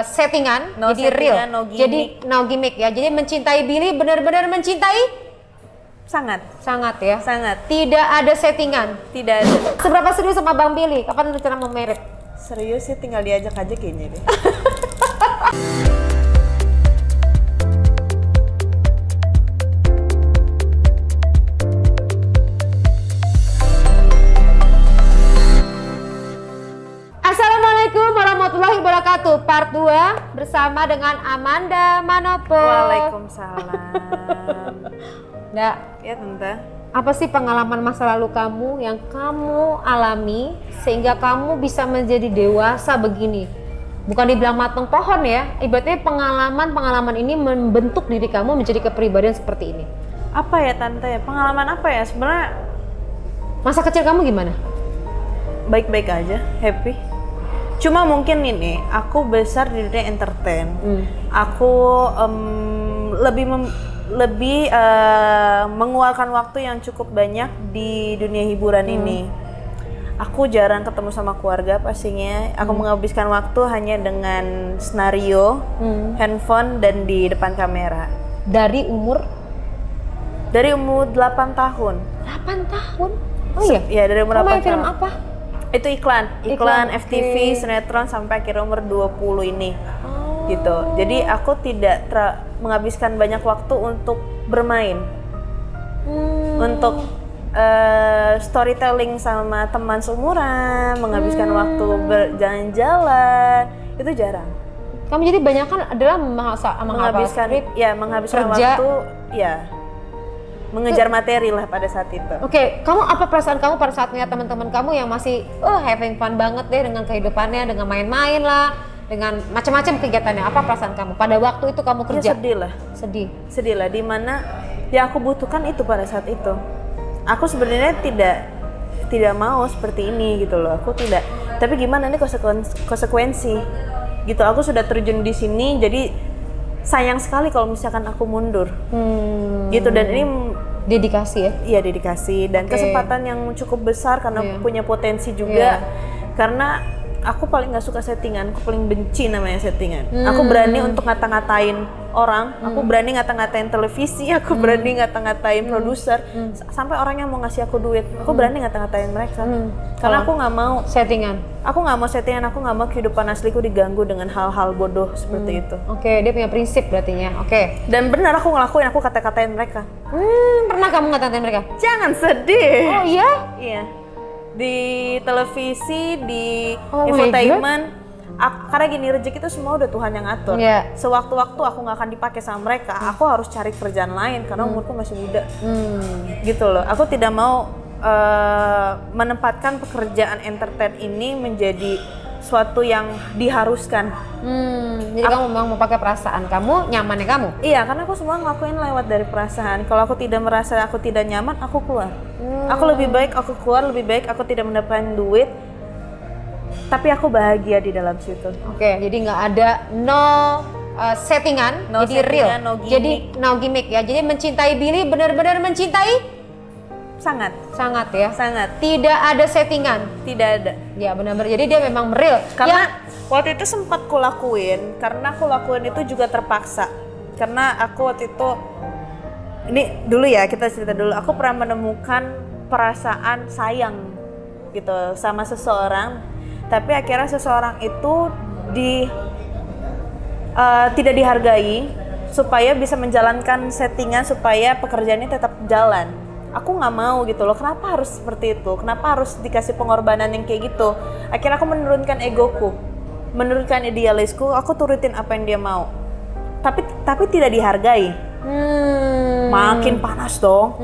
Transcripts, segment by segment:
settingan, No jadi settingan, real, no gimmick. jadi no gimmick ya. Jadi mencintai Billy benar-benar mencintai, Sangat ya. sangat Tidak ada settingan. tidak ada. Seberapa serius sama Bang Billy? Kapan rencana mau merit? Serius sih, tinggal diajak aja kayaknya deh. Assalamualaikum warahmatullahi wabarakatuh. Part 2 bersama dengan Amanda Manopo. Waalaikumsalam. Nggak, Ya tante. apa sih pengalaman masa lalu kamu yang kamu alami sehingga kamu bisa menjadi dewasa begini? Bukan dibilang matang pohon ya, ibaratnya pengalaman ini membentuk diri kamu menjadi kepribadian seperti ini. Apa ya tante ya? Pengalaman apa ya? Sebenarnya Masa kecil kamu gimana? baik-baik aja, happy. Cuma mungkin ini, aku besar di dunia entertain. Aku lebih mengeluarkan waktu yang cukup banyak di dunia hiburan ini. Aku jarang ketemu sama keluarga pastinya. Aku menghabiskan waktu hanya dengan skenario, handphone, dan di depan kamera. Dari umur 8 tahun. 8 tahun? Oh iya? Ya, dari umur Kamu 8 main film tahun. apa? Itu iklan FTV, oke. sinetron sampai akhir umur 20 ini. Gitu. Jadi aku tidak menghabiskan banyak waktu untuk bermain. Untuk storytelling sama teman seumuran, menghabiskan waktu berjalan-jalan, itu jarang. Kamu jadi banyak kan adalah menghabiskan menghabiskan kerja. waktu, ya mengejar materi lah pada saat itu. Oke, kamu apa perasaan kamu pada saat ngeliat teman-teman kamu yang masih having fun banget deh dengan kehidupannya, dengan main-main lah, dengan macam-macam kegiatannya? Apa perasaan kamu pada waktu itu kamu kerja? Ya sedih lah. Sedih lah, dimana yang aku butuhkan itu pada saat itu. Aku sebenarnya tidak mau seperti ini gitu loh. Aku tidak. Tapi gimana nih konsekuensi gitu. Aku sudah terjun di sini, jadi sayang sekali kalau misalkan aku mundur. Gitu, dan ini Dedikasi ya? Iya, dedikasi dan kesempatan yang cukup besar karena punya potensi juga. Karena aku paling nggak suka settingan, aku paling benci namanya settingan. Aku berani untuk ngata-ngatain orang, aku berani ngata-ngatain televisi, aku berani ngata-ngatain produser, sampai orang yang mau ngasih aku duit, aku berani ngata-ngatain mereka. Karena aku nggak mau Settingan? Aku nggak mau settingan, aku nggak mau kehidupan asliku diganggu dengan hal-hal bodoh seperti itu. Oke, dia punya prinsip berartinya. Oke. Dan benar aku ngelakuin, aku kata-katain mereka. Pernah kamu ngatain mereka? Jangan sedih. Oh iya? Iya. Di televisi, di Oh my infotainment. Karena gini, rezeki itu semua udah Tuhan yang atur. Iya. Sewaktu-waktu aku nggak akan dipakai sama mereka, aku harus cari kerjaan lain karena umurku masih muda. Gitu loh. Aku tidak mau menempatkan pekerjaan entertain ini menjadi suatu yang diharuskan. Jadi kamu memang mau pakai perasaan kamu, nyamannya kamu? Iya, karena aku semua ngelakuin lewat dari perasaan. Kalau aku tidak merasa aku tidak nyaman, aku keluar. Aku lebih baik aku keluar, lebih baik aku tidak mendapatkan duit, tapi aku bahagia di dalam situ. Oke, jadi nggak ada settingan, No jadi settingan, real, no gimmick. jadi no gimmick ya. Jadi mencintai Billy benar-benar mencintai, Sangat ya. sangat Tidak ada settingan. tidak ada. Ya benar-benar. Jadi dia memang real. Karena waktu itu sempat kulakuin, karena aku lakuin itu juga terpaksa. Karena aku waktu itu, ini dulu ya, kita cerita dulu. Aku pernah menemukan perasaan sayang gitu sama seseorang, tapi akhirnya seseorang itu tidak dihargai supaya bisa menjalankan settingan supaya pekerjaannya tetap jalan. Aku nggak mau gitu loh, kenapa harus seperti itu? Kenapa harus dikasih pengorbanan yang kayak gitu? Akhirnya aku menurunkan egoku, menurunkan idealisku, aku turutin apa yang dia mau. Tapi tidak dihargai. Makin panas dong.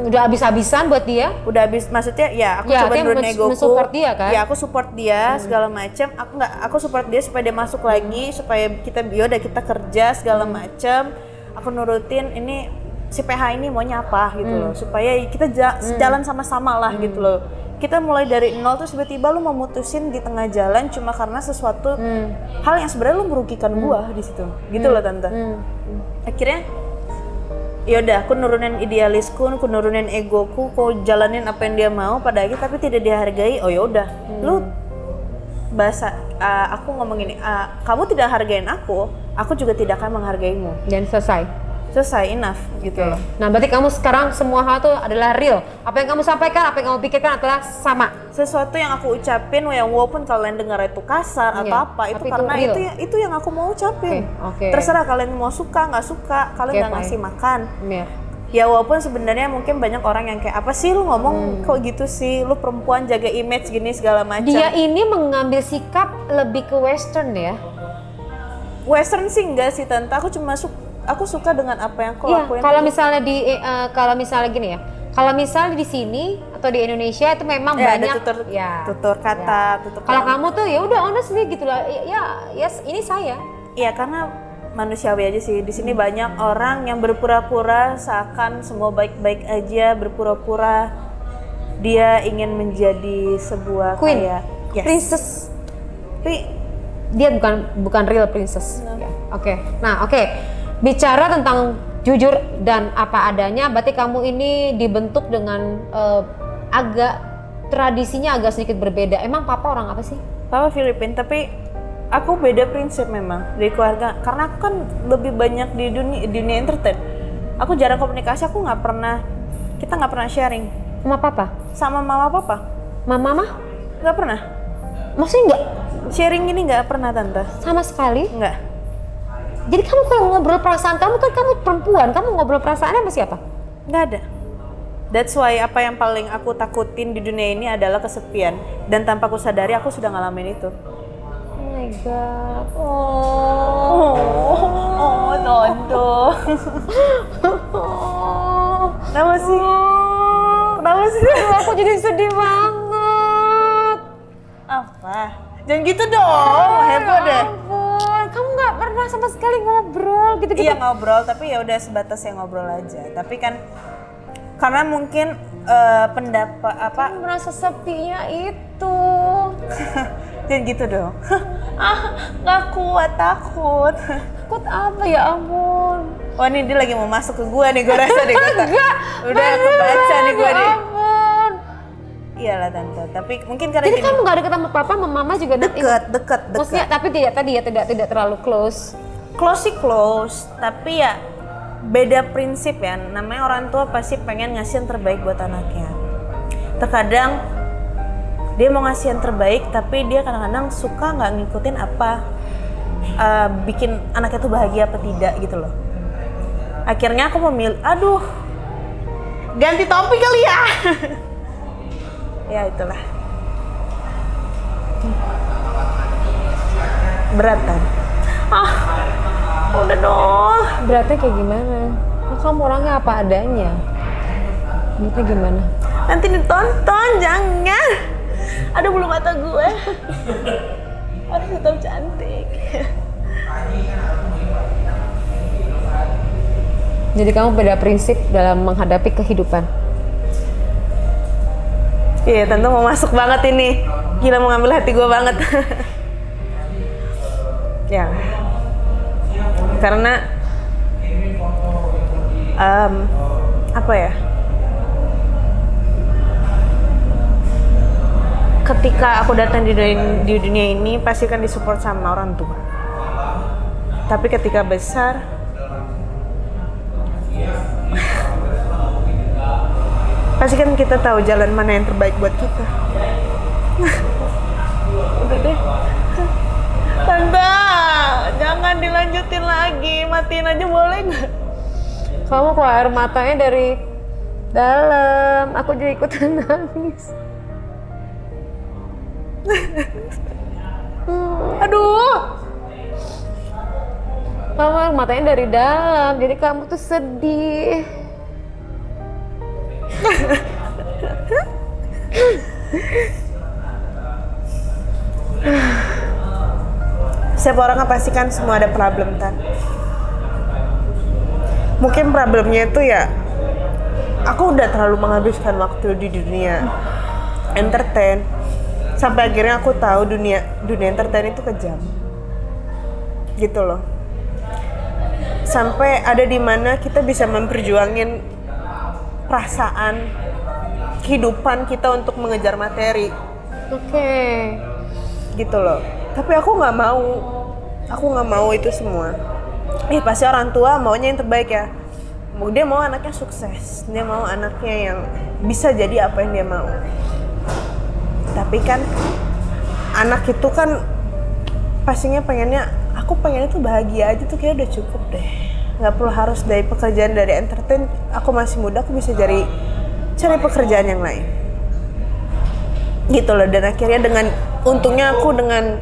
Udah habis-habisan buat dia. Udah habis, maksudnya ya aku Ya, coba dia nurunin egoku. mensupport dia kan? Ya aku support dia segala macam. Aku support dia supaya dia masuk lagi, supaya kita kerja segala macam. Aku nurutin ini si PH ini maunya apa gitu loh, supaya kita jalan sama-sama lah gitu loh. Kita mulai dari nol terus tiba-tiba lu memutusin di tengah jalan cuma karena sesuatu hal yang sebenarnya lu merugikan gua di situ. Gitu loh tante. Akhirnya yaudah, aku nurunin idealisku, aku nurunin egoku, aku jalanin apa yang dia mau pada akhirnya, tapi tidak dihargai. Oh yaudah, lu aku ngomong gini, kamu tidak hargain aku juga tidak akan menghargaimu. Dan Selesai, enough gitu loh. Nah, berarti kamu sekarang semua hal tuh adalah real. Apa yang kamu sampaikan, apa yang kamu pikirkan adalah sama. Sesuatu yang aku ucapin, yang walaupun kalian dengar itu kasar atau apa, itu tapi karena itu real. itu yang aku mau ucapin. Oke. Terserah kalian mau suka, nggak suka, kalian nggak ngasih makan. Iya. Ya walaupun sebenarnya mungkin banyak orang yang kayak apa sih lu ngomong kok gitu sih, lu perempuan jaga image gini segala macam. Dia ini mengambil sikap lebih ke western ya. Western sih enggak sih tante, aku suka dengan apa yang kau lakuin. Kalau misalnya kalau misalnya gini ya, kalau misalnya di sini atau di Indonesia itu memang banyak ada tutur kata, tutur Kalau kata. kamu tuh ya udah honestly gitu lah. Ini saya. Iya karena manusiawi aja sih. Di sini banyak orang yang berpura-pura seakan semua baik-baik aja, berpura-pura dia ingin menjadi sebuah Queen, kayak princess. Tapi Dia bukan real princess. Ya, Oke. Nah, bicara tentang jujur dan apa adanya, berarti kamu ini dibentuk dengan tradisinya agak sedikit berbeda. Emang papa orang apa sih? Papa Filipina, tapi aku beda prinsip memang dari keluarga. Karena aku kan lebih banyak di dunia entertain. Aku jarang komunikasi, kita nggak pernah sharing. Sama papa? Sama mama papa? Mama? Nggak pernah. Maksudnya nggak? Sharing gini nggak pernah tante. Sama sekali? Nggak. Jadi kamu kalau ngobrol perasaan kamu kan kamu perempuan, kamu ngobrol perasaannya sama siapa? Nggak ada. That's why apa yang paling aku takutin di dunia ini adalah kesepian. Dan tanpa aku sadari aku sudah ngalamin itu. Oh my god. Tonto. Kenapa sih? Kenapa sih? Aduh, aku jadi sedih banget. Apa? Jangan gitu dong, heboh deh. Ampun, kamu nggak pernah sama sekali ngobrol gitu-gitu. Iya ngobrol, tapi ya udah sebatas yang ngobrol aja. Tapi kan karena mungkin pendapat apa? Kamu merasa sepinya itu. Jangan gitu dong. Nggak kuat, takut. Takut apa ya ampun? Wah ini dia lagi mau masuk ke gua nih, gua rasa deh. Udah kebaca nih gua nih. Ampun. Iyalah tante, tapi mungkin karena Jadi kamu nggak deket sama papa, sama mama juga deket. Maksudnya tapi tidak terlalu close. Close sih close, tapi ya beda prinsip ya. Namanya orang tua pasti pengen ngasih yang terbaik buat anaknya. Terkadang dia mau ngasih yang terbaik, tapi dia kadang-kadang suka nggak ngikutin apa bikin anaknya tuh bahagia apa tidak gitu loh. Akhirnya aku memilih, ganti topik kali ya. Ya itulah. Beratan. Udah dong. Beratnya kayak gimana? Kamu orangnya apa adanya. Beratnya gimana? Nanti ditonton, jangan. Ada bulu mata gue. Harus tetap cantik. Jadi kamu beda prinsip dalam menghadapi kehidupan. Iya, tante mau masuk banget ini. Gila mau ngambil hati gue banget. Ya. Karena apa ya? Ketika aku datang di dunia ini pasti kan disupport sama orang tua. Tapi ketika besar pasti kan kita tahu jalan mana yang terbaik buat kita. Udah deh. Tante, jangan dilanjutin lagi. Matiin aja boleh nggak? Kamu kok air matanya dari dalam. Aku jadi ikutan nangis. Aduh. Kamu air matanya dari dalam. Jadi kamu tuh sedih. Setiap orang kan pasti kan semua ada problem kan. Mungkin problemnya itu ya aku udah terlalu menghabiskan waktu di dunia entertain sampai akhirnya aku tahu dunia entertain itu kejam gitu loh. Sampai ada di mana kita bisa memperjuangin perasaan kehidupan kita untuk mengejar materi. Oke. gitu loh. Tapi aku nggak mau itu semua. Pasti orang tua maunya yang terbaik ya. Dia mau anaknya sukses, dia mau anaknya yang bisa jadi apa yang dia mau. Tapi kan anak itu kan pastinya aku pengennya tuh bahagia aja tuh, kayak udah cukup deh. Nggak perlu harus dari pekerjaan dari entertain. Aku masih muda, aku bisa cari pekerjaan yang lain gitu loh. Dan akhirnya untungnya aku dengan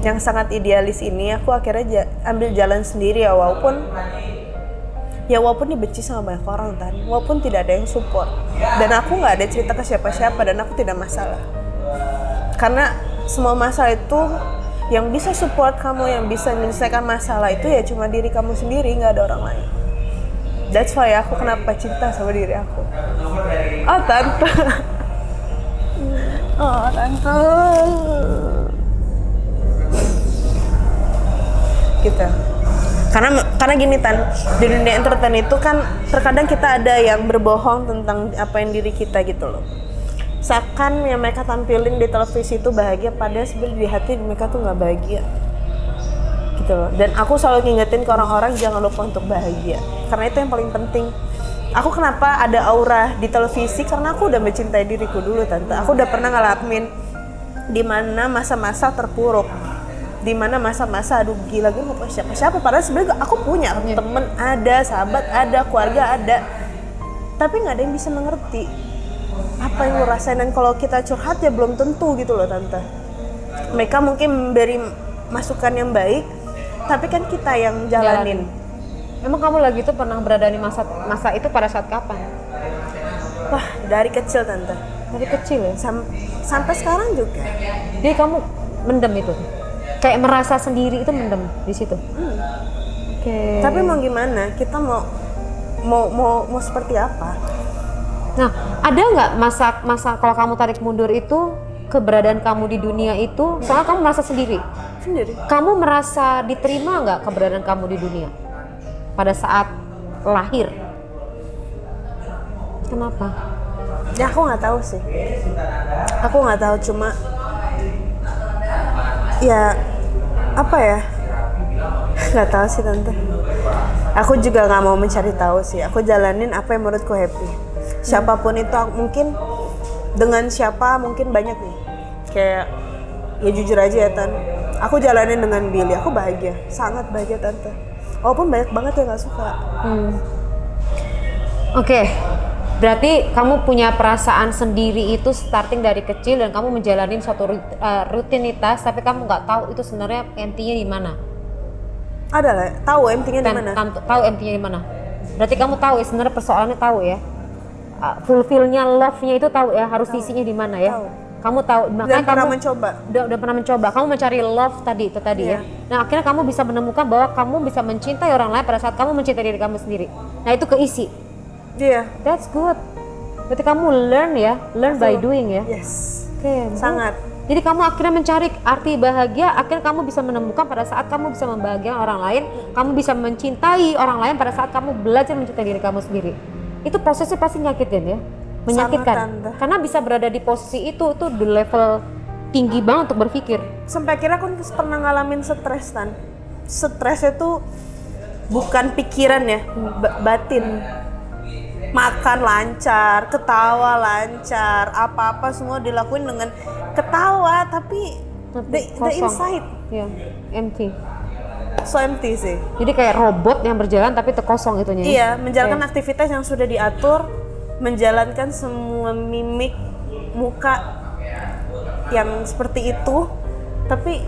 yang sangat idealis ini, aku akhirnya ambil jalan sendiri ya, walaupun dibenci sama banyak orang kan, walaupun tidak ada yang support, dan aku nggak ada cerita ke siapa-siapa, dan aku tidak masalah karena semua masalah itu yang bisa support kamu, yang bisa menyelesaikan masalah itu ya cuma diri kamu sendiri, nggak ada orang lain. That's why aku kenapa cinta sama diri aku. Oh tante, oh tante, gitu. Karena gini Tan, di dunia entertain itu kan terkadang kita ada yang berbohong tentang apa yang diri kita gitu loh. Seakan yang mereka tampilin di televisi itu bahagia, padahal sebenarnya di hati mereka tuh nggak bahagia gitu loh. Dan aku selalu ngingetin ke orang-orang jangan lupa untuk bahagia, karena itu yang paling penting. Aku kenapa ada aura di televisi, karena aku udah mencintai diriku dulu Tante. Aku udah pernah ngalamin di mana masa-masa terpuruk, di mana masa-masa aduh gila gue mau siapa-siapa, padahal sebenarnya aku punya temen ada, sahabat ada, keluarga ada, tapi nggak ada yang bisa mengerti apa yang lo rasain. Dan kalau kita curhat ya belum tentu gitu loh Tante. Mereka mungkin memberi masukan yang baik, tapi kan kita yang jalanin. Emang kamu lagi tuh pernah berada di masa itu pada saat kapan? Wah, dari kecil Tante. Dari kecil ya? Sampai sekarang juga. Jadi kamu mendem itu? Kayak merasa sendiri itu mendem di situ? Oke. Tapi mau gimana? Kita mau seperti apa? Nah, ada nggak masa kalau kamu tarik mundur itu keberadaan kamu di dunia itu, soalnya kamu merasa sendiri? Kamu merasa diterima nggak keberadaan kamu di dunia pada saat lahir? Kenapa? Ya aku nggak tahu sih. Aku nggak tahu, cuma ya apa ya? Nggak tahu sih Tante. Aku juga nggak mau mencari tahu sih. Aku jalanin apa yang menurutku happy. Siapapun itu, mungkin dengan siapa mungkin banyak nih. Kayak ya jujur aja ya Tan, aku jalanin dengan Billy, aku bahagia, sangat bahagia Tante. Walaupun banyak banget yang nggak suka. Oke. Berarti kamu punya perasaan sendiri itu starting dari kecil dan kamu menjalani suatu rutinitas, tapi kamu nggak tahu itu sebenarnya empty-nya di mana. Ada lah, tahu empty-nya di mana? Tahu empty-nya di mana. Berarti kamu tahu ya sebenarnya persoalannya, tahu ya. Fulfill-nya, love-nya itu tahu ya, harus isinya di mana ya. Tahu. Kamu tahu, makanya kamu udah pernah mencoba. Kamu mencari love tadi ya. Nah, akhirnya kamu bisa menemukan bahwa kamu bisa mencintai orang lain pada saat kamu mencintai diri kamu sendiri. Nah, itu keisi. Iya. That's good. Berarti kamu learn by doing ya. Yes. Oke, sangat. Jadi kamu akhirnya mencari arti bahagia, akhirnya kamu bisa menemukan pada saat kamu bisa membahagiakan orang lain, kamu bisa mencintai orang lain pada saat kamu belajar mencintai diri kamu sendiri. Itu prosesnya pasti nyakitin ya, menyakitkan. Karena bisa berada di posisi itu di level tinggi banget untuk berpikir. Sampai akhirnya aku pernah ngalamin stres Tan. Stres itu bukan pikiran ya, batin. Makan lancar, ketawa lancar, apa-apa semua dilakuin dengan ketawa, tapi the inside empty. So empty sih. Jadi kayak robot yang berjalan tapi terkosong itunya. Iya, menjalankan aktivitas yang sudah diatur, menjalankan semua mimik muka yang seperti itu, tapi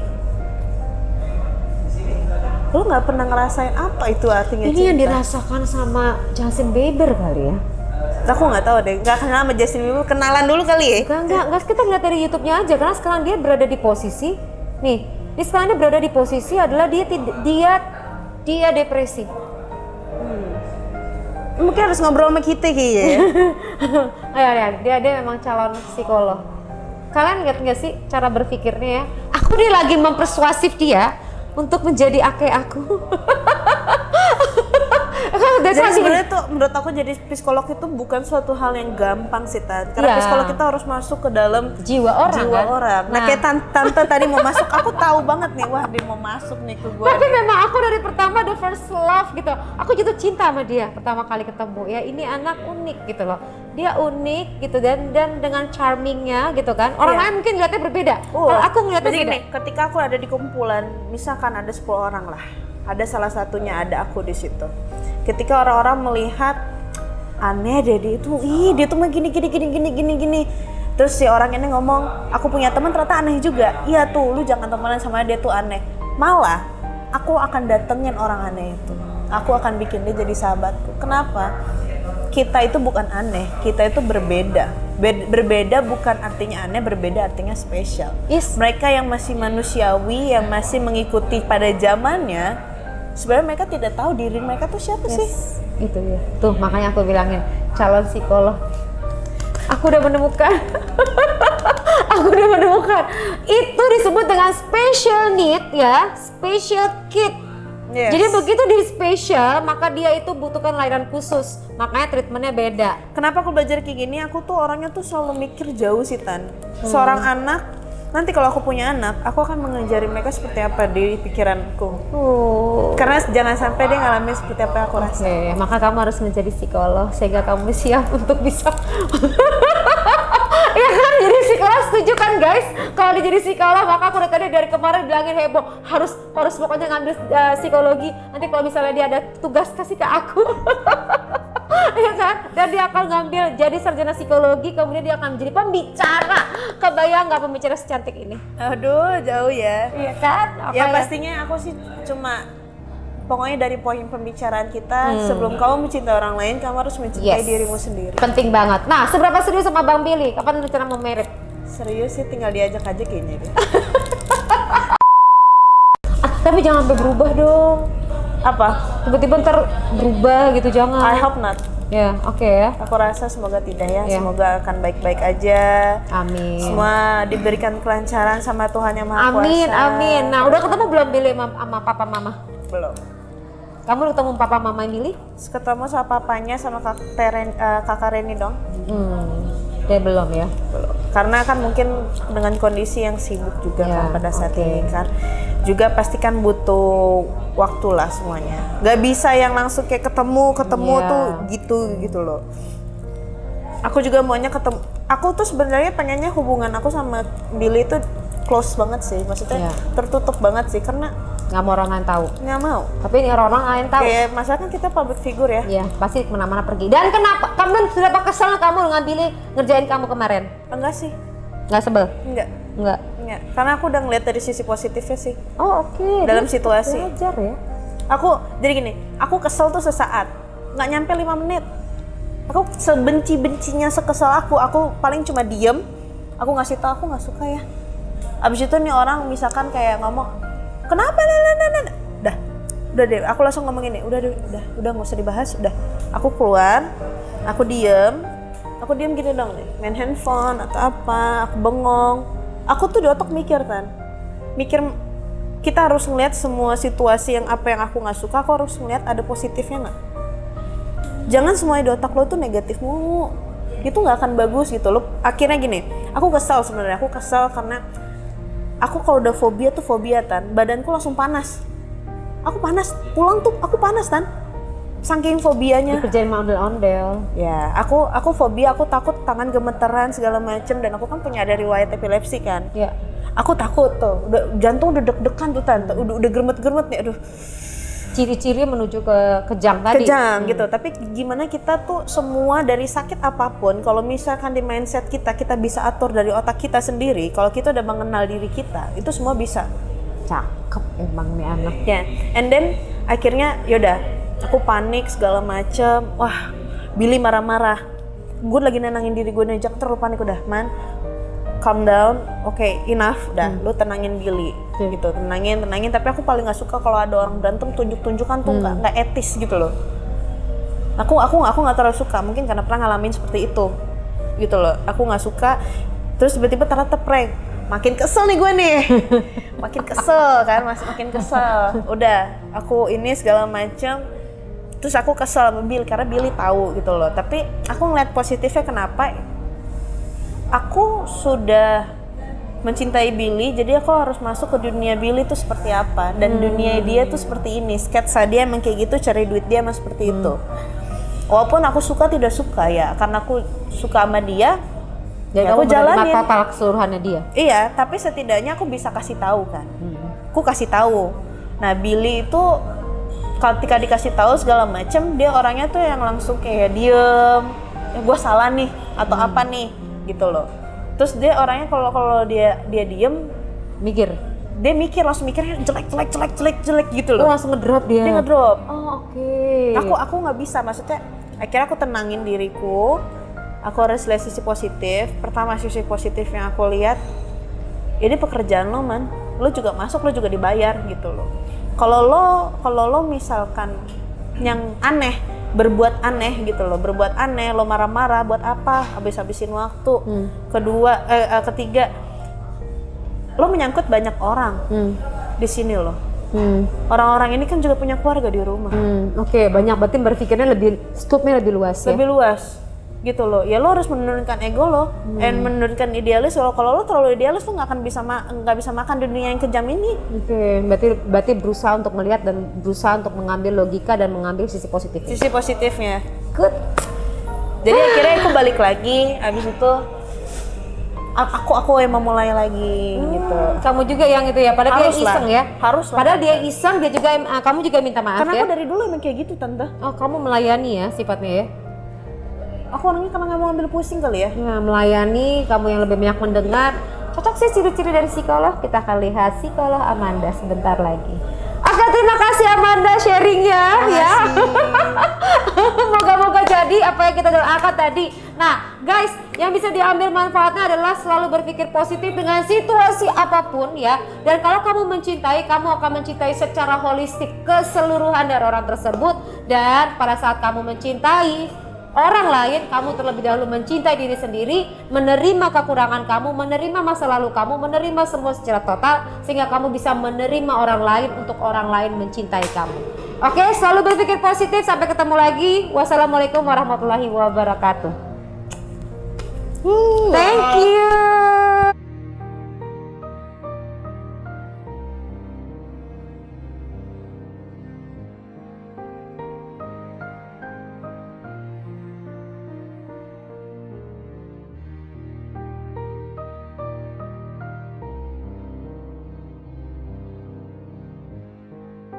lu nggak pernah ngerasain apa itu artinya ini cinta. Yang dirasakan sama Justin Bieber kali ya. Aku nggak tahu deh, nggak kenal sama Justin Bieber, kenalan dulu kali ya. Enggak, kita lihat dari YouTube-nya aja, karena sekarang dia berada di posisi sekarang dia berada di posisi adalah dia depresi. Mungkin harus ngobrol sama kita kayaknya ya. dia memang calon psikolog. Kalian lihat nggak sih cara berpikirnya ya? Aku nih lagi mempersuasif dia untuk menjadi ake aku. Jadi sebenarnya tuh menurut aku jadi psikolog itu bukan suatu hal yang gampang sih Tan. Karena psikolog kita harus masuk ke dalam jiwa orang. Nah, kayak tante tadi mau masuk, aku tahu banget nih, wah dia mau masuk nih ke gue. Tapi memang aku dari pertama the first love gitu. Aku jatuh cinta sama dia pertama kali ketemu. Ya ini anak unik gitu loh. Dia unik gitu dan dengan charmingnya gitu kan. Orang lain mungkin ngeliatnya berbeda. Kalau aku ngeliatnya beda. Nih, ketika aku ada di kumpulan, misalkan ada 10 orang lah. Ada salah satunya ada aku di situ. Ketika orang-orang melihat aneh deh dia itu, dia tuh mah gini. Terus si orang ini ngomong, aku punya teman ternyata aneh juga. Iya tuh, lu jangan temenan sama dia tuh aneh. Malah, aku akan datengin orang aneh itu. Aku akan bikin dia jadi sahabatku. Kenapa? Kita itu bukan aneh, kita itu berbeda. Berbeda bukan artinya aneh, berbeda artinya spesial. Mereka yang masih manusiawi, yang masih mengikuti pada zamannya, sebenarnya mereka tidak tahu diri mereka tuh siapa sih. Itu ya. Tuh makanya aku bilangin calon psikolog. Aku udah menemukan. Itu disebut dengan special need ya, special kid. Jadi begitu dia spesial, maka dia itu butuhkan layanan khusus. Makanya treatmentnya beda. Kenapa aku belajar kayak gini? Aku tuh orangnya tuh selalu mikir jauh sih Tan. Seorang anak, nanti kalau aku punya anak, aku akan mengajari mereka seperti apa di pikiranku. Karena jangan sampai dia ngalamin seperti apa yang aku rasa. Maka kamu harus menjadi psikolog sehingga kamu siap untuk bisa. Ya kan, jadi psikolog setuju kan guys? Kalau dia jadi psikolog, maka aku dari kemarin bilangin heboh, harus pokoknya ngambil psikologi. Nanti kalau misalnya dia ada tugas kasih ke aku. Ya kan? Dan dia akan ngambil jadi sarjana psikologi, kemudian dia akan menjadi pembicara. Kebayang nggak pembicara secantik ini? Aduh, jauh ya. Iya kan? Pastinya aku sih cuma pokoknya dari poin pembicaraan kita, sebelum kamu mencintai orang lain, kamu harus mencintai dirimu sendiri. Penting banget. Nah, seberapa serius sama Bang Billy? Kapan rencana mau merit? Serius sih, tinggal diajak aja kayaknya deh. Tapi jangan sampai berubah dong. Apa? Tiba-tiba ntar berubah gitu, jangan. I hope not. Ya, oke ya. Aku rasa semoga tidak ya. Semoga akan baik-baik aja. Amin. Semua diberikan kelancaran sama Tuhan Yang Maha Kuasa. Amin. Nah, udah ketemu belum Billy sama papa mama? Belum. Kamu udah ketemu papa mama Billy? Ketemu sama papanya sama kakak Reni dong. Dia belum ya? Belum. Karena kan mungkin dengan kondisi yang sibuk juga kan pada saat ini kan. Juga pasti kan butuh waktu lah semuanya. Gak bisa yang langsung kayak ketemu tuh gitu loh. Aku juga maunya ketemu. Aku tuh sebenarnya pengennya hubungan aku sama Billy itu close banget sih. Maksudnya tertutup banget sih karena nggak mau orang lain tahu. Nggak mau. Tapi ini orang lain tahu. Kayak masalah kan kita public figure ya. Iya, pasti kemana-mana pergi. Dan kenapa? Kamu sudah kesel kamu dengan Billy ngerjain kamu kemarin? Enggak sih. Nggak sebel? Enggak. Karena aku udah ngeliat dari sisi positifnya sih. Oh oke. Dalam situasi. Belajar ya. Jadi gini, aku kesel tuh sesaat. Nggak nyampe 5 menit. Aku sebenci-bencinya sekesel aku paling cuma diem. Aku ngasih tau aku nggak suka ya. Abis itu nih orang misalkan kayak ngomong, kenapa? Udah deh, aku langsung ngomong gini, udah nggak usah dibahas, udah. Aku keluar, aku diem gitu dong deh, main handphone atau apa, aku bengong. Aku tuh di otak mikir kita harus ngeliat semua situasi yang apa yang aku nggak suka, aku harus ngeliat ada positifnya nggak. Jangan semuanya di otak lo tuh negatif mulu, itu nggak akan bagus gitu lo. Akhirnya gini, aku kesel karena aku kalau udah fobia Tan, badanku langsung panas. Aku panas, pulang tuh aku panas Tan. Saking fobianya. Dikerjain ondel-ondel. Ya, aku fobia, aku takut tangan gemeteran segala macem, dan aku kan punya ada riwayat epilepsi kan. Iya. Aku takut tuh, jantung udah deg-degan tuh Tan, udah germet-germet nih, aduh. Ciri-ciri menuju ke kejang tadi. Kejang gitu, tapi gimana kita tuh semua dari sakit apapun, kalau misalkan di mindset kita bisa atur dari otak kita sendiri, kalau kita udah mengenal diri kita, itu semua bisa. Cakep emang nih anak. Ya, and then akhirnya yaudah, aku panik segala macem. Wah, Billy marah-marah. Gue lagi nenangin diri gue nih, jangan terlalu panik udah, man. Calm down, oke, enough, udah, lu tenangin Billy, gitu, tenangin. Tapi aku paling nggak suka kalau ada orang berantem tunjuk-tunjukkan tuh nggak etis gitu loh. Aku nggak terlalu suka, mungkin karena pernah ngalamin seperti itu, gitu loh. Aku nggak suka. Terus tiba-tiba ternyata prank, makin kesel nih gue nih, makin kesel. Udah, aku ini segala macam. Terus aku kesel sama Billy karena Billy tahu gitu loh. Tapi aku ngeliat positifnya kenapa? Aku sudah mencintai Billy, jadi aku harus masuk ke dunia Billy tuh seperti apa. Dan dunia dia tuh seperti ini. Sketsa dia emang kayak gitu, cari duit dia emang seperti itu. Walaupun aku suka tidak suka ya, karena aku suka sama dia. Jadi ya aku jalanin total keseluruhannya dia. Iya, tapi setidaknya aku bisa kasih tahu kan. Aku kasih tahu. Nah, Billy itu ketika dikasih tahu segala macem, dia orangnya tuh yang langsung kayak diem. Ya gue salah nih atau apa nih gitu loh. Terus dia orangnya kalau dia diem, dia mikir langsung mikirnya jelek gitu loh. Oh, langsung ngedrop dia. Dia ngedrop. Oh, oke. Aku nggak bisa, maksudnya akhirnya aku tenangin diriku. Aku harus lihat sisi positif. Pertama sisi positif yang aku lihat, ini pekerjaan lo man, lo juga masuk, lo juga dibayar gitu loh. Kalau lo misalkan yang aneh, berbuat aneh gitu loh, berbuat aneh, lo marah-marah buat apa? Habis-habisin waktu. Ketiga, lo menyangkut banyak orang di sini loh. Orang-orang ini kan juga punya keluarga di rumah. Oke, banyak, berarti berpikirnya scope-nya lebih luas ya? Lebih luas gitu loh. Ya lo harus menurunkan ego lo dan menurunkan idealis. Kalau lo terlalu idealis lo nggak bisa makan di dunia yang kejam ini. Oke, berarti berusaha untuk melihat dan berusaha untuk mengambil logika dan mengambil sisi positifnya. Sisi positifnya. Good. Jadi akhirnya aku balik lagi. Abis itu aku yang memulai lagi gitu. Kamu juga yang itu ya, padahal dia iseng ya. Harus lah. Padahal dia iseng, dia juga kamu juga minta maaf. Karena ya. aku dari dulu emang kayak gitu tante. Oh, kamu melayani ya sifatnya ya. Aku orangnya karena nggak mau ambil pusing kali ya. Ya, melayani, kamu yang lebih banyak mendengar. Cocok sih ciri-ciri dari psikolog. Kita akan lihat psikolog Amanda sebentar lagi. Oke, terima kasih Amanda sharingnya ya. Moga-moga jadi apa yang kita doakan tadi. Nah, guys, yang bisa diambil manfaatnya adalah selalu berpikir positif dengan situasi apapun ya. Dan kalau kamu mencintai, kamu akan mencintai secara holistik keseluruhan dari orang tersebut. Dan pada saat kamu mencintai orang lain, kamu terlebih dahulu mencintai diri sendiri, menerima kekurangan kamu, menerima masa lalu kamu, menerima semua secara total, sehingga kamu bisa menerima orang lain untuk orang lain mencintai kamu. Oke, selalu berpikir positif. Sampai ketemu lagi. Wassalamualaikum warahmatullahi wabarakatuh.